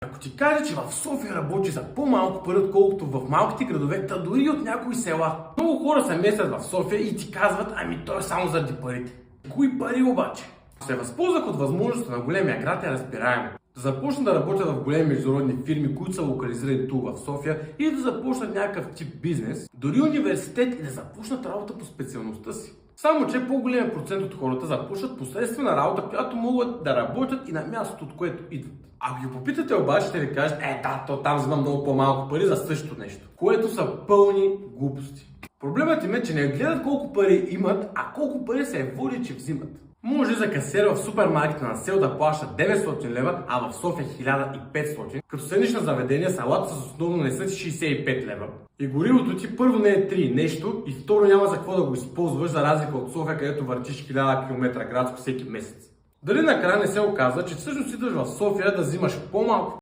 Ако ти кажа, че в София работи за по-малко пари, отколкото в малките градове, та дори от някои села. Много хора се местят в София и ти казват, ами то е само заради парите. Кои пари обаче? Се възползвах от възможността на големия град е разбираемо. Да започна да работя в големи международни фирми, които са локализирани тук в София и да започнат някакъв тип бизнес, дори университет и да започнат работа по специалността си. Само че по-голям процент от хората започват посредствена работа, която могат да работят и на мястото, от което идват. Ако ги попитате обаче, ще ви кажат, да, то там взимам много по-малко пари за същото нещо, което са пълни глупости. Проблемът им е, че не гледат колко пари имат, а колко пари се е води, че взимат. Може за касиер в супермаркета на сел да плаща 900 лева, а в София 1500, като седнеш на заведение, салата с основно не са 65 лева. И горивото ти първо не е 3 нещо и второ няма за какво да го използваш, за разлика от София, където въртиш 1000 км градско всеки месец. Дали накрая не се оказа, че всъщност идваш в София да взимаш по-малко